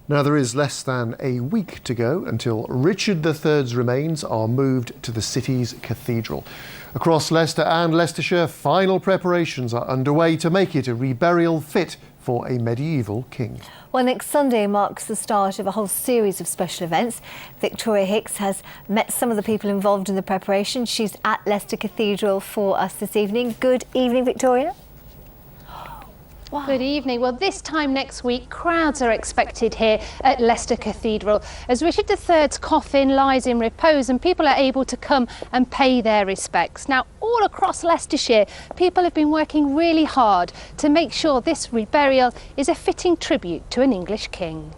Now, there is less than a week to go until Richard III's remains are moved to the city's cathedral. Across Leicester and Leicestershire, final preparations are underway to make it a reburial fit for a medieval king. Well, next Sunday marks the start of a whole series of special events. Victoria Hicks has met some of the people involved in the preparation. She's at Leicester Cathedral for us this evening. Good evening, Victoria. Wow. Good evening. Well, this time next week, crowds are expected here at Leicester Cathedral as Richard III's coffin lies in repose and people are able to come and pay their respects. Now, all across Leicestershire, people have been working really hard to make sure this reburial is a fitting tribute to an English king.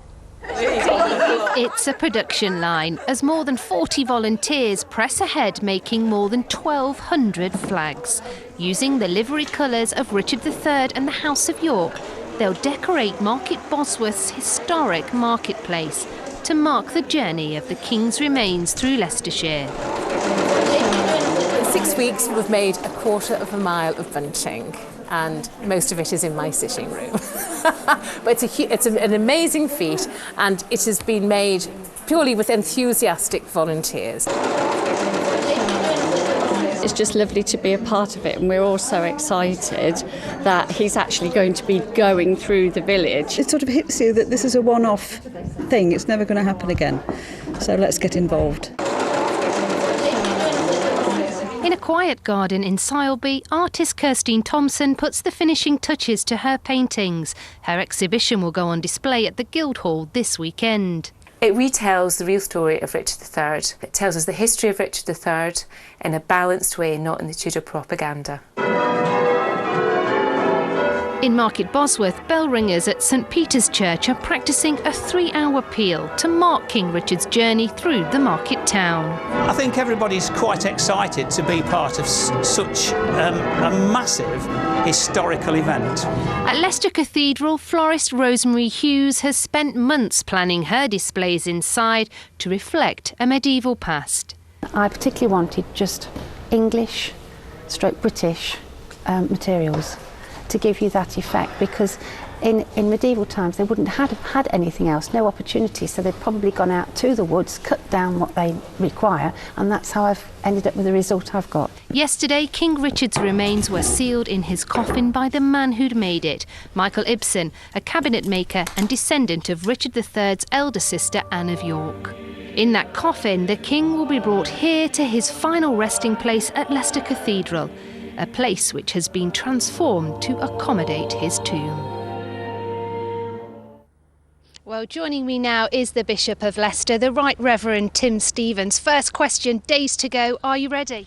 It's a production line as more than 40 volunteers press ahead, making more than 1,200 flags. Using the livery colours of Richard III and the House of York, they'll decorate Market Bosworth's historic marketplace to mark the journey of the King's remains through Leicestershire. In 6 weeks, we've made 1/4 mile of bunting, and most of it is in my sitting room. But it's an amazing feat, and it has been made purely with enthusiastic volunteers. It's just lovely to be a part of it, and we're all so excited that he's actually going to be going through the village. It sort of hits you that this is a one-off thing, it's never going to happen again, so let's get involved. In a quiet garden in Sileby, artist Kirstine Thompson puts the finishing touches to her paintings. Her exhibition will go on display at the Guildhall this weekend. It retells the real story of Richard III. It tells us the history of Richard III in a balanced way, not in the Tudor propaganda. In Market Bosworth, bell ringers at St Peter's Church are practising a 3-hour peal to mark King Richard's journey through the market town. I think everybody's quite excited to be part of such a massive historical event. At Leicester Cathedral, florist Rosemary Hughes has spent months planning her displays inside to reflect a medieval past. I particularly wanted just English / British materials to give you that effect, because in medieval times they wouldn't have had anything else, no opportunity, so they've probably gone out to the woods, cut down what they require, and that's how I've ended up with the result I've got. Yesterday, King Richard's remains were sealed in his coffin by the man who'd made it, Michael Ibsen, a cabinet maker and descendant of Richard III's elder sister Anne of York. In that coffin, the king will be brought here to his final resting place at Leicester Cathedral, a place which has been transformed to accommodate his tomb. Well, joining me now is the Bishop of Leicester, the Right Reverend Tim Stevens. First question, days to go. Are you ready?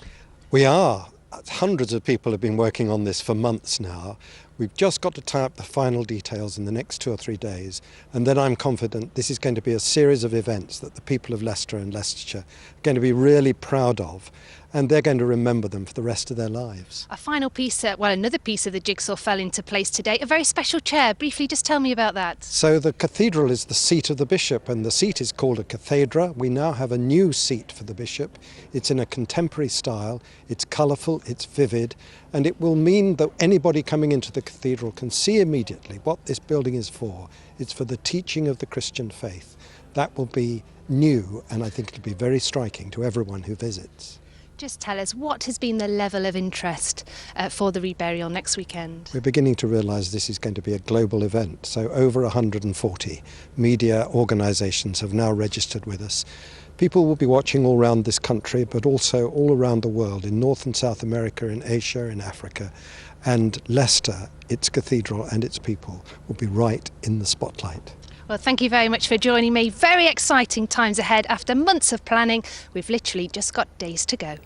We are. Hundreds of people have been working on this for months now. We've just got to tie up the final details in the next 2 or 3 days, and then I'm confident this is going to be a series of events that the people of Leicester and Leicestershire are going to be really proud of, and they're going to remember them for the rest of their lives. A final piece, another piece of the jigsaw fell into place today, a very special chair. Briefly, just tell me about that. So the cathedral is the seat of the bishop, and the seat is called a cathedra. We now have a new seat for the bishop. It's in a contemporary style, it's colourful, it's vivid, and it will mean that anybody coming into the cathedral can see immediately what this building is for. It's for the teaching of the Christian faith. That will be new, and I think it'll be very striking to everyone who visits. Just tell us, what has been the level of interest for the reburial next weekend? We're beginning to realise this is going to be a global event, so over 140 media organisations have now registered with us. People will be watching all around this country, but also all around the world, in North and South America, in Asia, in Africa. And Leicester, its cathedral and its people, will be right in the spotlight. Well, thank you very much for joining me. Very exciting times ahead after months of planning. We've literally just got days to go.